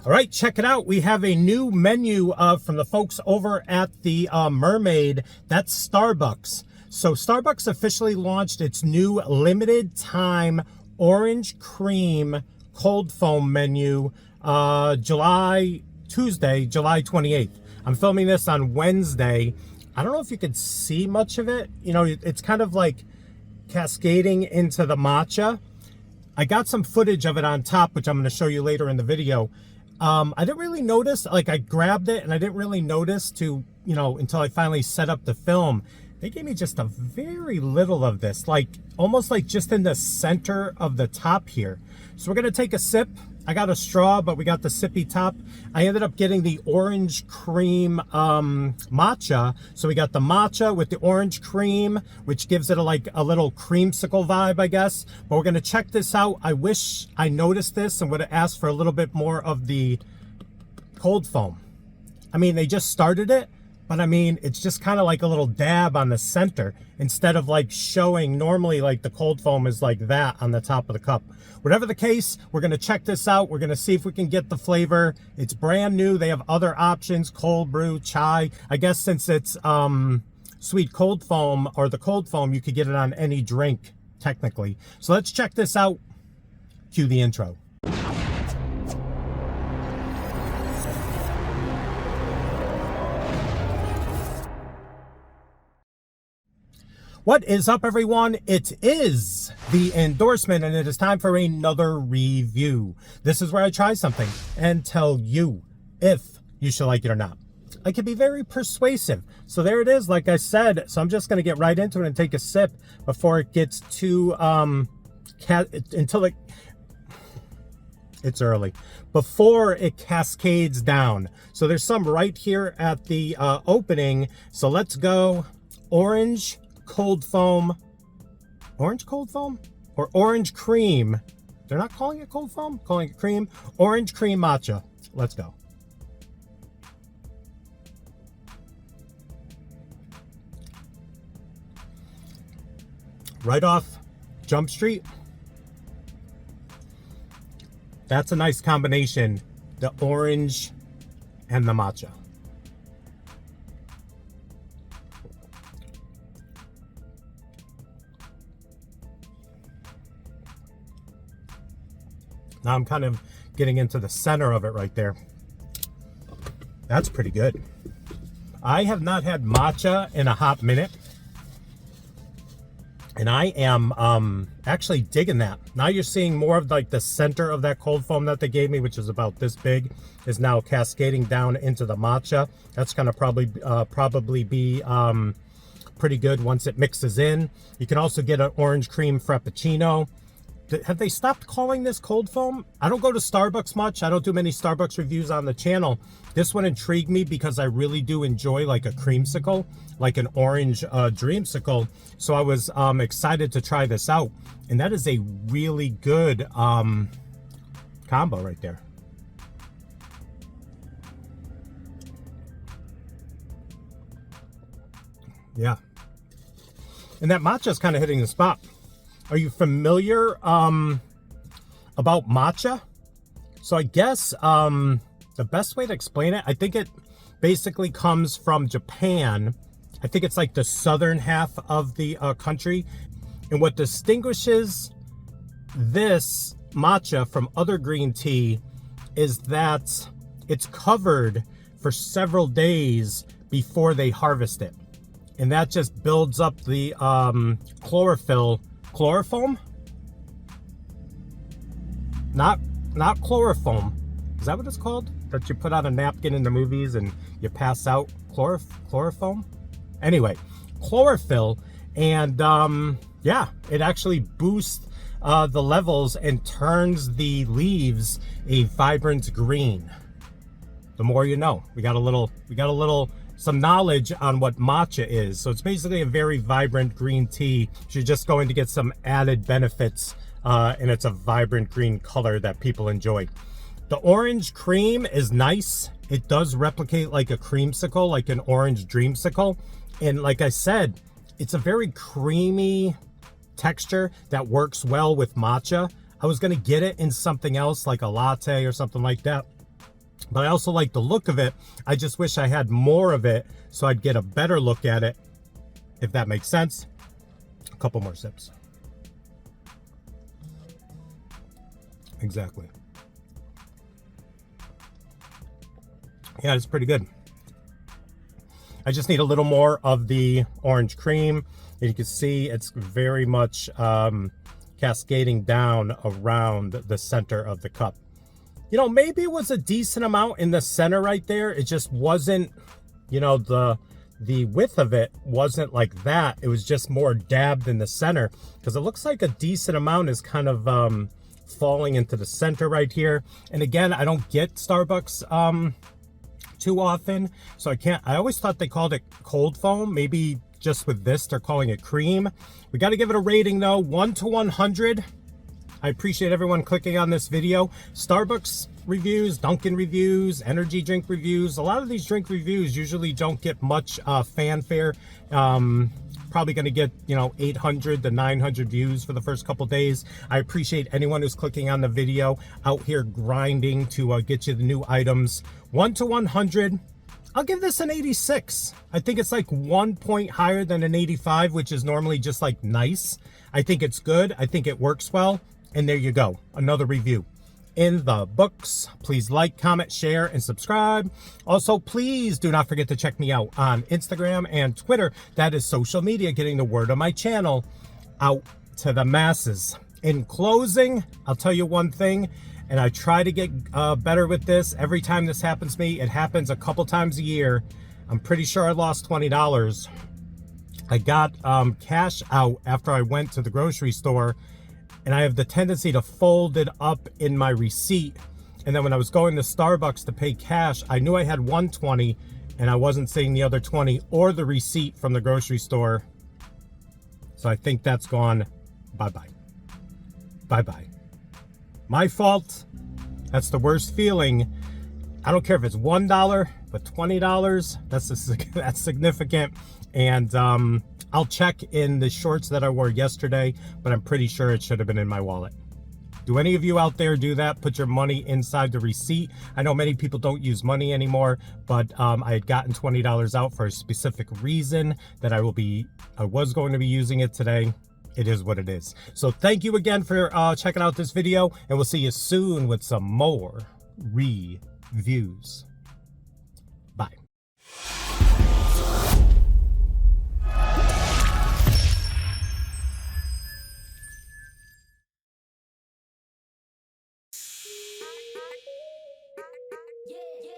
All right, check it out. We have a new menu from the folks over at the Mermaid. That's Starbucks. So Starbucks officially launched its new limited time orange cream cold foam menu Tuesday, July 28th. I'm filming this on Wednesday. I don't know if you could see much of it. You know, it's kind of like cascading into the matcha. I got some footage of it on top, which I'm going to show you later in the video. I didn't really notice, like I grabbed it and I didn't really notice until I finally set up the film. They gave me just a very little of this, like almost like just in the center of the top here. So we're going to take a sip. I got a straw, but we got the sippy top. I ended up getting the orange cream matcha. So we got the matcha with the orange cream, which gives it a little creamsicle vibe, I guess. But we're going to check this out. I wish I noticed this and would have asked for a little bit more of the cold foam. I mean, they just started it, but I mean, it's just kind of like a little dab on the center instead of like showing normally like the cold foam is like that on the top of the cup. Whatever the case, we're going to check this out. We're going to see if we can get the flavor. It's brand new. They have other options, cold brew, chai. I guess since it's sweet cold foam or the cold foam, you could get it on any drink technically. So let's check this out. Cue the intro. What is up, everyone? It is the endorsement, and it is time for another review. This is where I try something and tell you if you should like it or not. I can be very persuasive. So there it is, like I said. So I'm just going to get right into it and take a sip before it gets too, it's early, before it cascades down. So there's some right here at the opening. So let's go. Orange cold foam or orange cream. They're not calling it cold foam, calling it cream. Orange cream matcha. Let's go. Right off Jump Street. That's a nice combination, the orange and the matcha. Now I'm kind of getting into the center of it right there. That's pretty good. I have not had matcha in a hot minute, and I am actually digging that. Now you're seeing more of like the center of that cold foam that they gave me, which is about this big, is now cascading down into the matcha. That's gonna probably be pretty good once it mixes in. You can also get an orange cream frappuccino. Have they stopped calling this cold foam? I don't go to Starbucks much. I don't do many Starbucks reviews on the channel. This one intrigued me because I really do enjoy like a creamsicle, like an orange dreamsicle. So I was excited to try this out. And that is a really good combo right there. Yeah. And that matcha is kind of hitting the spot. Are you familiar about matcha? So I guess the best way to explain it, I think it basically comes from Japan. I think it's like the southern half of the country. And what distinguishes this matcha from other green tea is that it's covered for several days before they harvest it. And that just builds up the chloroform? Not chloroform. Is that what it's called? That you put on a napkin in the movies and you pass out? Chloroform? Anyway, chlorophyll. And yeah, it actually boosts the levels and turns the leaves a vibrant green. The more you know. We got a little some knowledge on what matcha is. So it's basically a very vibrant green tea. You're just going to get some added benefits, and it's a vibrant green color that people enjoy. The orange cream is nice. It does replicate like a creamsicle, like an orange dreamsicle. And like I said, it's a very creamy texture that works well with matcha. I was gonna get it in something else like a latte or something like that, but I also like the look of it. I just wish I had more of it so I'd get a better look at it, if that makes sense. A couple more sips. Exactly. Yeah, it's pretty good. I just need a little more of the orange cream. And you can see it's very much cascading down around the center of the cup. You know, maybe it was a decent amount in the center right there. It just wasn't, you know, the width of it wasn't like that. It was just more dabbed in the center, because it looks like a decent amount is kind of falling into the center right here. And again, I don't get Starbucks too often, so I always thought they called it cold foam. Maybe just with this they're calling it cream. We got to give it a rating though, 1 to 100. I appreciate everyone clicking on this video. Starbucks reviews, Dunkin' reviews, energy drink reviews, a lot of these drink reviews usually don't get much fanfare. Probably going to get, you know, 800 to 900 views for the first couple days. I appreciate anyone who's clicking on the video, out here grinding to get you the new items. 1 to 100, I'll give this an 86. I think it's like 1 point higher than an 85, which is normally just like nice. I think it's good. I think it works well. And there you go, another review in the books. Please like, comment, share, and subscribe. Also, please do not forget to check me out on Instagram and Twitter. That is social media, getting the word of my channel out to the masses. In closing, I'll tell you one thing, and I try to get better with this. Every time this happens to me, it happens a couple times a year. I'm pretty sure I lost $20. I got cash out after I went to the grocery store, and I have the tendency to fold it up in my receipt. And then when I was going to Starbucks to pay cash, I knew I had 120 and I wasn't seeing the other 20 or the receipt from the grocery store. So I think that's gone. Bye-bye. Bye-bye. My fault. That's the worst feeling. I don't care if it's $1, but $20, that's significant. And I'll check in the shorts that I wore yesterday, but I'm pretty sure it should have been in my wallet. Do any of you out there do that? Put your money inside the receipt? I know many people don't use money anymore, but I had gotten $20 out for a specific reason that I was going to be using it today. It is what it is. So thank you again for checking out this video, and we'll see you soon with some more reviews. Bye. Yeah.